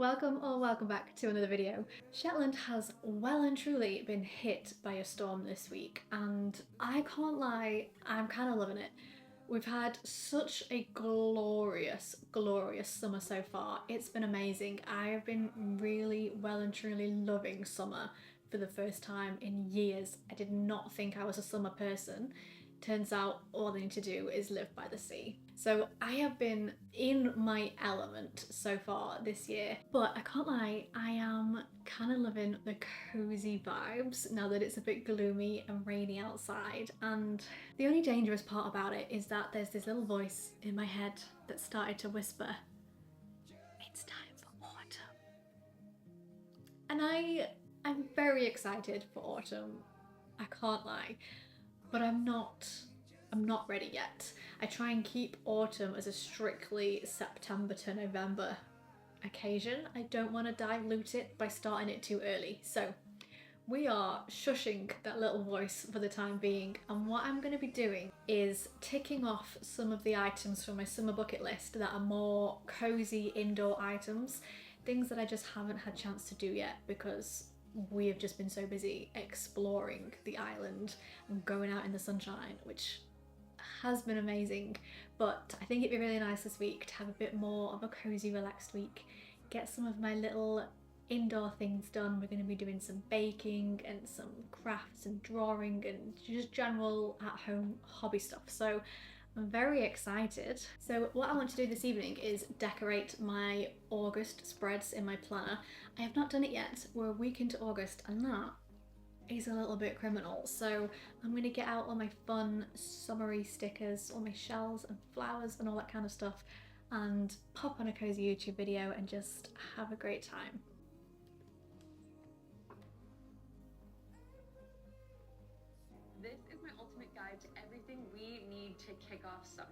Welcome or welcome back to another video. Shetland has well and truly been hit by a storm this week, and I can't lie, I'm kind of loving it. We've had such a glorious summer so far. It's been amazing. I've been really well and truly loving summer for the first time in years. I did not think I was a summer person. Turns out all I need to do is live by the sea. So I have been in my element so far this year, but I can't lie, I am kind of loving the cozy vibes now that it's a bit gloomy and rainy outside. And the only dangerous part about it is that there's this little voice in my head that started to whisper, it's time for autumn. And I'm very excited for autumn, I can't lie. But I'm not ready yet. I try and keep autumn as a strictly September to November occasion. I don't want to dilute it by starting it too early. So we are shushing that little voice for the time being, and what I'm going to be doing is ticking off some of the items from my summer bucket list that are more cozy indoor items, things that I just haven't had a chance to do yet because we have just been so busy exploring the island and going out in the sunshine, which has been amazing. But I think it'd be really nice this week to have a bit more of a cozy, relaxed week, get some of my little indoor things done. We're going to be doing some baking and some crafts and drawing and just general at-home hobby stuff. So I'm very excited. So what I want to do this evening is decorate my August spreads in my planner. I have not done it yet. We're a week into August and that is a little bit criminal. So I'm going to get out all my fun summery stickers, all my shells and flowers and all that kind of stuff, and pop on a cozy YouTube video and just have a great time. This is my ultimate guide to everything we need to kick off summer.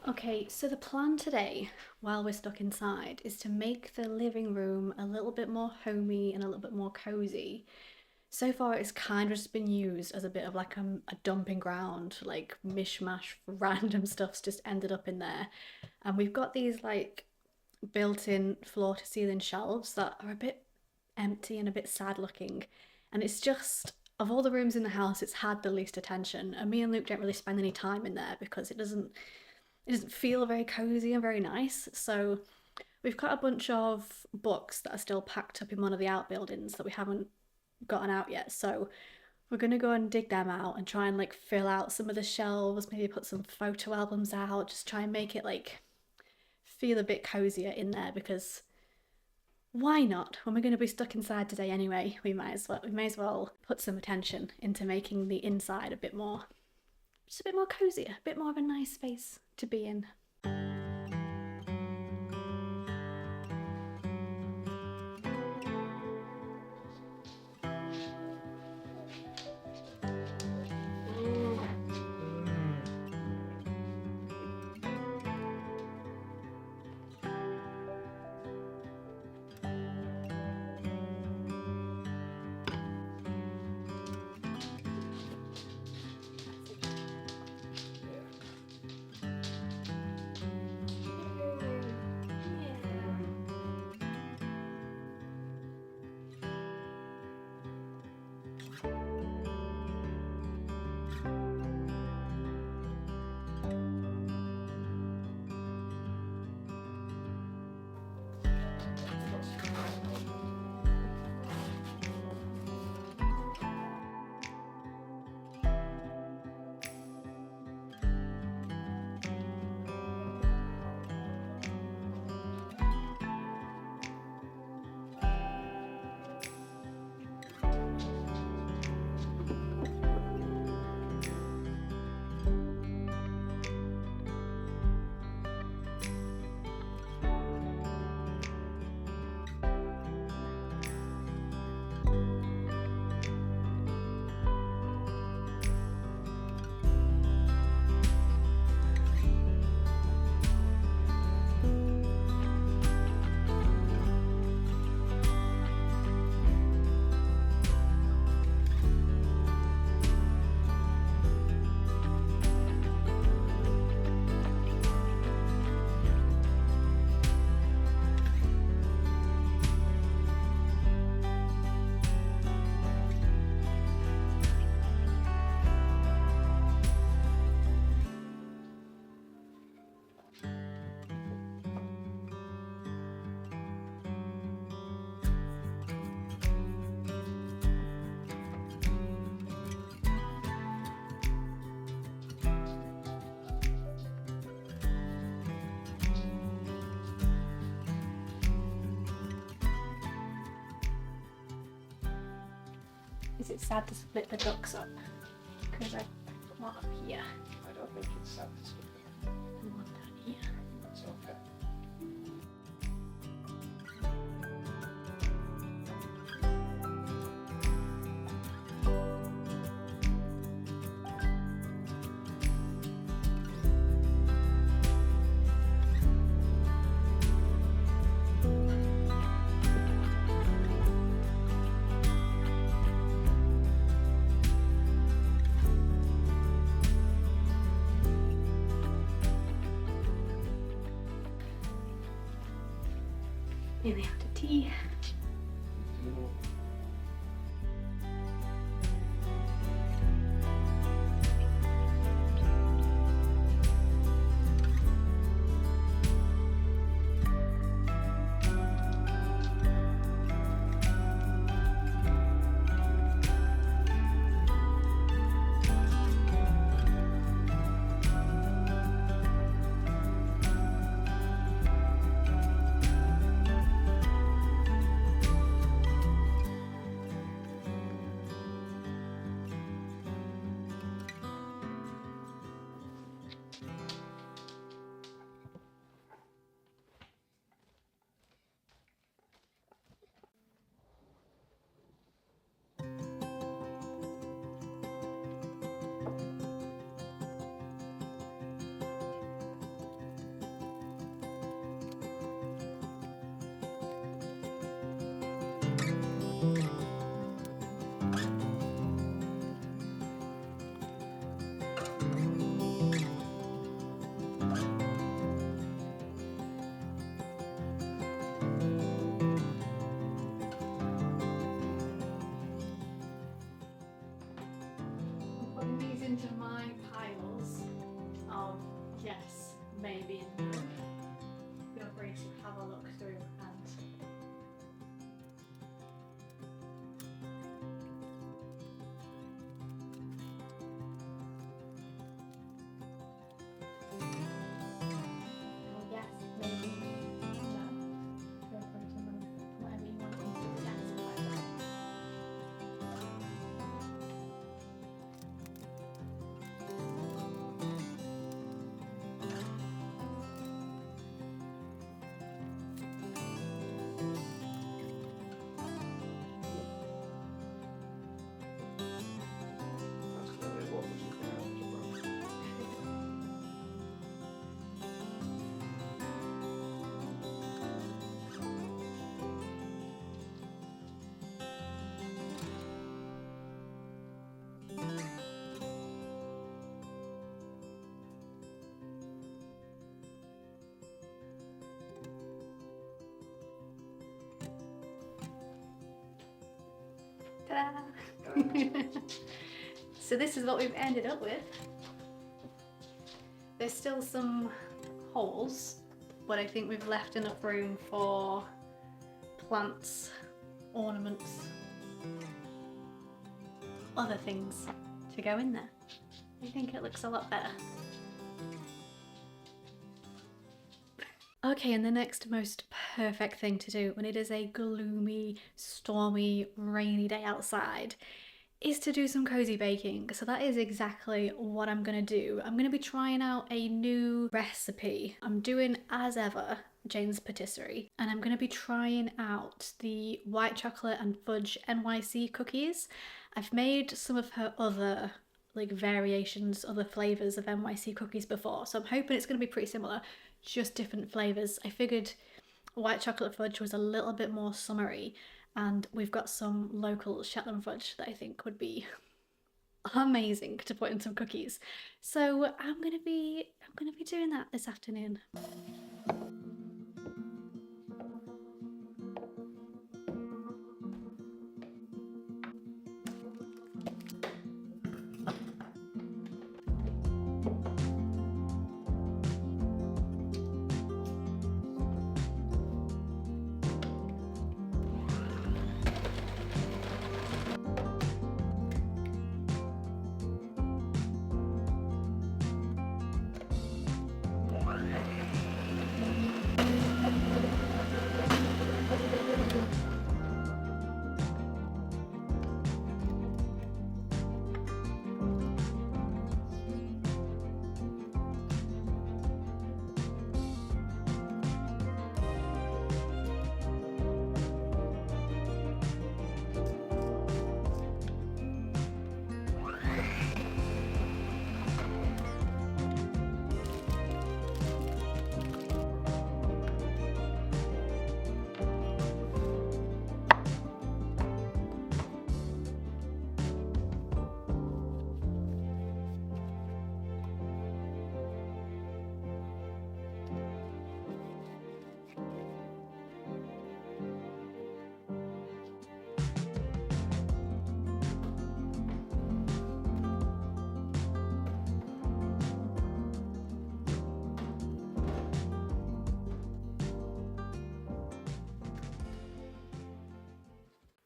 Okay, so the plan today, while we're stuck inside, is to make the living room a little bit more homey and a little bit more cozy. So far it's kind of just been used as a bit of like a dumping ground, like mishmash random stuff's just ended up in there. And we've got these like built-in floor to ceiling shelves that are a bit empty and a bit sad looking. And it's just, of all the rooms in the house, it's had the least attention. And me and Luke don't really spend any time in there because it doesn't feel very cozy and very nice. So we've got a bunch of books that are still packed up in one of the outbuildings that we haven't gotten out yet. So we're gonna go and dig them out and try and like fill out some of the shelves, maybe put some photo albums out, just try and make it like feel a bit cozier in there, because why not? When we're going to be stuck inside today anyway, we may as well put some attention into making the inside a bit more, just a bit more cozier, a bit more of a nice space to be in. Is it sad to split the ducks up? Because I put one up here I don't think it's sad to split them. and one down here. It's okay. Nearly after tea. Ta-da! So this is what we've ended up with. There's still some holes, but I think we've left enough room for plants, ornaments, other things to go in there. I think it looks a lot better. Okay, and the next most perfect thing to do when it is a gloomy, stormy, rainy day outside is to do some cozy baking. So that is exactly what I'm gonna do. I'm gonna be trying out a new recipe. I'm doing, as ever, Jane's Patisserie, and I'm gonna be trying out the white chocolate and fudge NYC cookies. I've made some of her other like variations, other flavors of NYC cookies before, so I'm hoping it's gonna be pretty similar, just different flavors. I figured white chocolate fudge was a little bit more summery, and we've got some local Shetland fudge that I think would be amazing to put in some cookies. So I'm gonna be doing that this afternoon.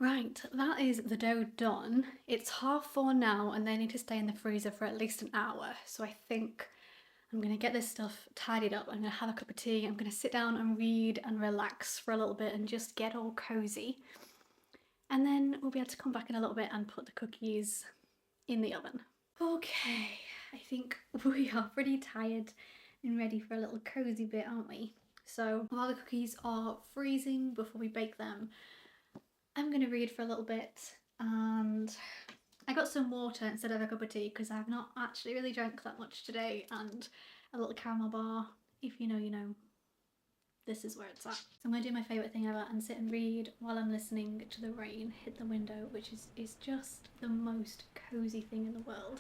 Right, that is the dough done. It's 4:30 now and they need to stay in the freezer for at least an hour. So I think I'm gonna get this stuff tidied up. I'm gonna have a cup of tea. I'm gonna sit down and read and relax for a little bit and just get all cozy. And then we'll be able to come back in a little bit and put the cookies in the oven. Okay, I think we are pretty tired and ready for a little cozy bit, aren't we? So while the cookies are freezing before we bake them, I'm gonna read for a little bit, and I got some water instead of a cup of tea because I've not actually really drank that much today, and a little caramel bar. If you know, you know. This is where it's at. So I'm gonna do my favourite thing ever and sit and read while I'm listening to the rain hit the window, which is just the most cozy thing in the world.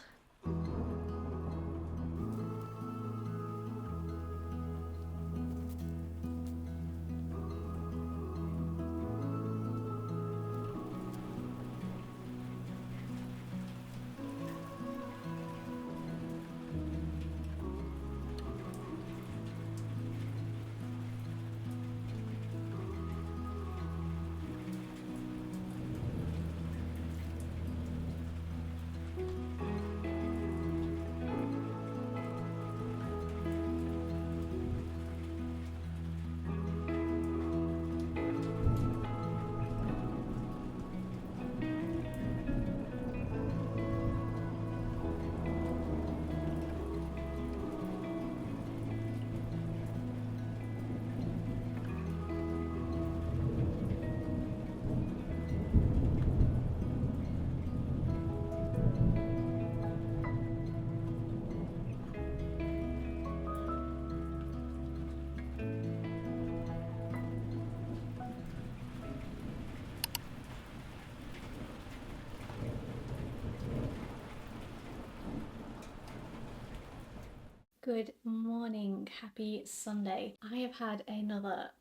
Good morning, happy Sunday. I have had another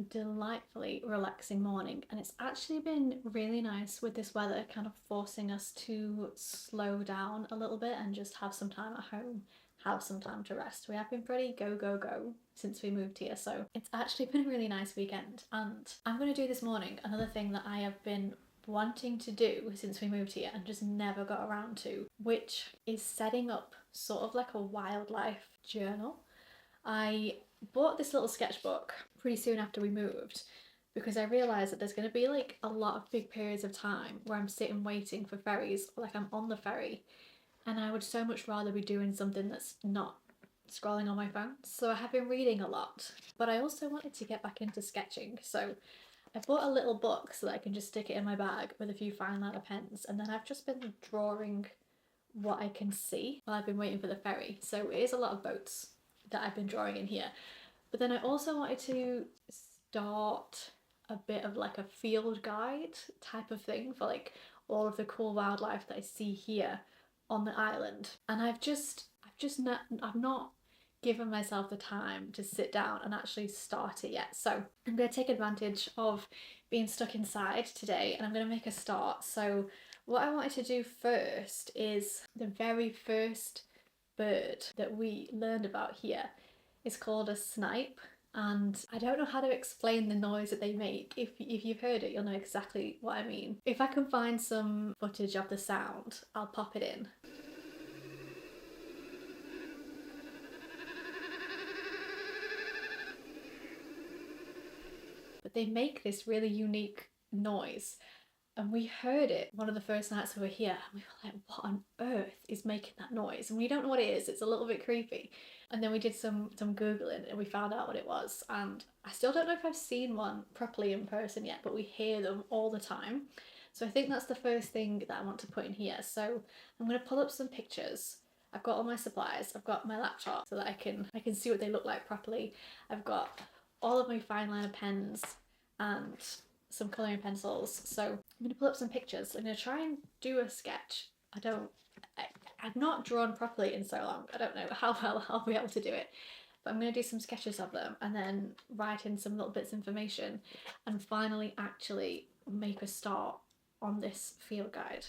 delightfully relaxing morning, and it's actually been really nice with this weather kind of forcing us to slow down a little bit and just have some time at home, have some time to rest. We have been pretty go go go since we moved here, so it's actually been a really nice weekend. And I'm going to do this morning another thing that I have been wanting to do since we moved here and just never got around to, which is setting up sort of like a wildlife journal. I bought this little sketchbook pretty soon after we moved because I realised that there's going to be like a lot of big periods of time where I'm sitting waiting for ferries, or like I'm on the ferry, and I would so much rather be doing something that's not scrolling on my phone. So I have been reading a lot, but I also wanted to get back into sketching. So I bought a little book so that I can just stick it in my bag with a few fine liner pens, and then I've just been drawing what I can see while I've been waiting for the ferry. So it is a lot of boats that I've been drawing in here. But then I also wanted to start a bit of like a field guide type of thing for like all of the cool wildlife that I see here on the island. And I've not given myself the time to sit down and actually start it yet. So I'm going to take advantage of being stuck inside today, and I'm going to make a start. So what I wanted to do first is the very first bird that we learned about here is called a snipe, and I don't know how to explain the noise that they make. If you've heard it, you'll know exactly what I mean. If I can find some footage of the sound, I'll pop it in. But they make this really unique noise, and we heard it one of the first nights we were here, and we were like, what on earth is making that noise? And we don't know what it is. It's a little bit creepy. And then we did some Googling and we found out what it was. And I still don't know if I've seen one properly in person yet, but we hear them all the time. So I think that's the first thing that I want to put in here. So I'm going to pull up some pictures. I've got all my supplies. I've got my laptop so that I can see what they look like properly. I've got all of my fine liner pens and some colouring pencils. So I'm going to pull up some pictures. I'm going to try and do a sketch. I've not drawn properly in so long. I don't know how well I'll be able to do it. But I'm going to do some sketches of them and then write in some little bits of information and finally actually make a start on this field guide.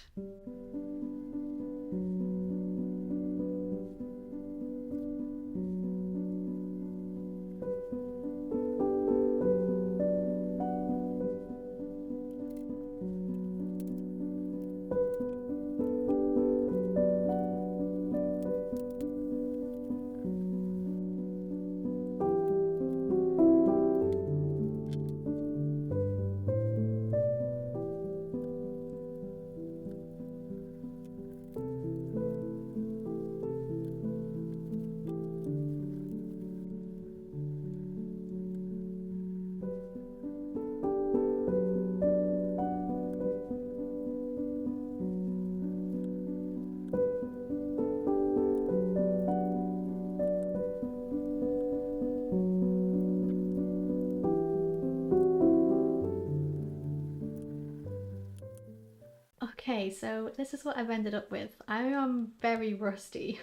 Okay, so this is what I've ended up with. I am very rusty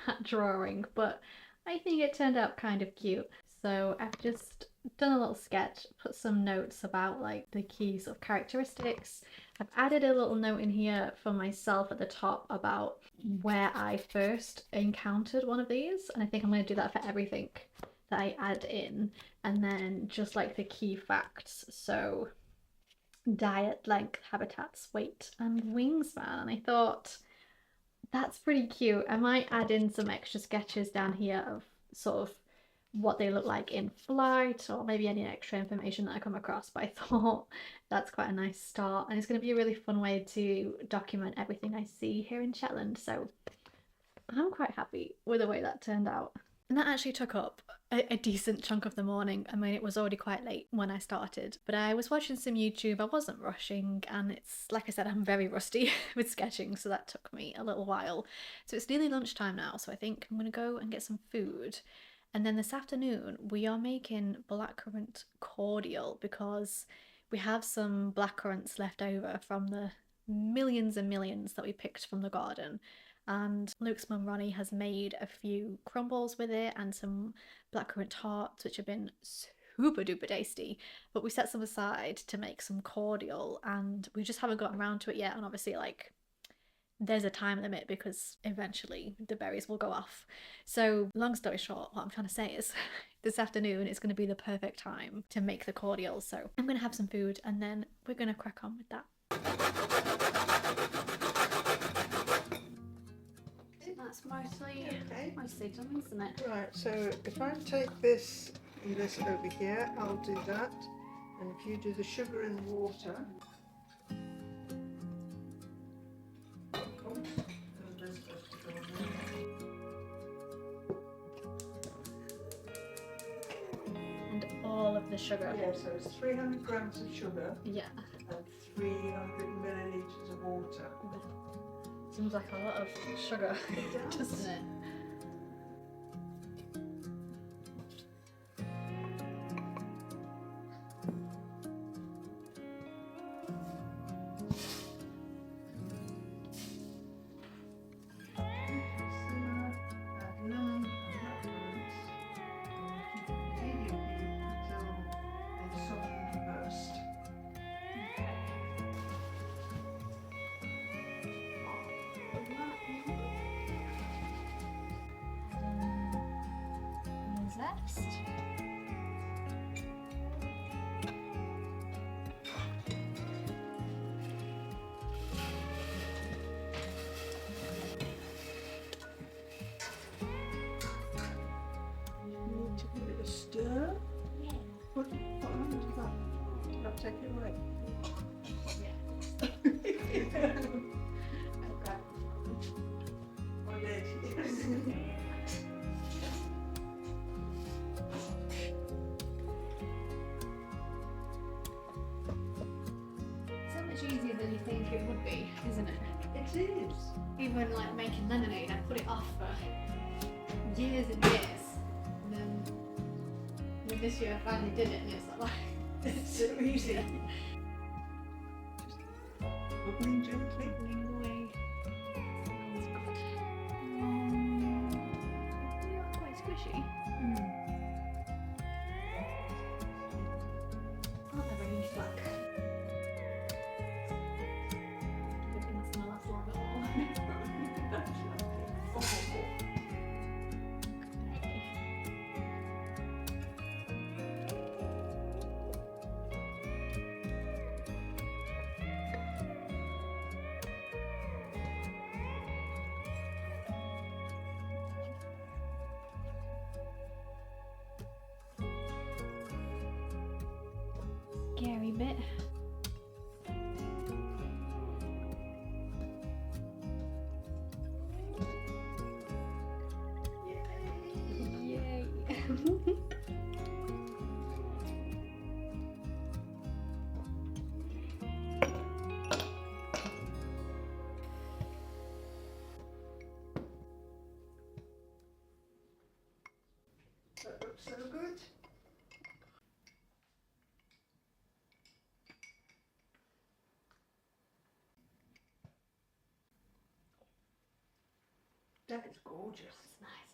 at drawing, but I think it turned out kind of cute. So I've just done a little sketch, put some notes about like the key sort of characteristics. I've added a little note in here for myself at the top about where I first encountered one of these, and I think I'm going to do that for everything that I add in, and then just like the key facts. So diet, length, habitats, weight, and wingspan. And I thought that's pretty cute. I might add in some extra sketches down here of sort of what they look like in flight, or maybe any extra information that I come across, but I thought that's quite a nice start, and it's going to be a really fun way to document everything I see here in Shetland. So I'm quite happy with the way that turned out. And that actually took up a decent chunk of the morning. I mean, it was already quite late when I started, but I was watching some YouTube. I wasn't rushing, and it's like I said, I'm very rusty with sketching, so that took me a little while. So it's nearly lunchtime now, so I think I'm gonna go and get some food. And then this afternoon we are making blackcurrant cordial because we have some blackcurrants left over from the millions and millions that we picked from the garden. And Luke's mum Ronnie has made a few crumbles with it and some blackcurrant tarts, which have been super duper tasty. But we set some aside to make some cordial, and we just haven't gotten around to it yet. And obviously, like, there's a time limit because eventually the berries will go off. So long story short, what I'm trying to say is this afternoon is going to be the perfect time to make the cordial. So I'm going to have some food and then we're going to crack on with that. I think that's mostly done, isn't it? Right, so if I take this and this over here, I'll do that. And if you do the sugar and water. And all of the sugar. Yeah, so it's 300 grams of sugar Yeah. and 300 millilitres of water. Seems like a lot of sugar, doesn't it? Zest. Need to give it a stir. Yeah. What happens to that? Did I take it away? Yeah. Okay. Oh, yes, yes. So much easier than you think it would be, isn't it? It is. Even like making lemonade, I put it off for years and years. And then this year I finally did it and it's like, It's so easy. Just bubbling gently. bubbling away. Smells good. They are quite squishy. Aren't they very black? Good thing that's gonna last a little bit more. That's lovely. Scary bit. Yay! That looks so good. That is gorgeous. It's nice.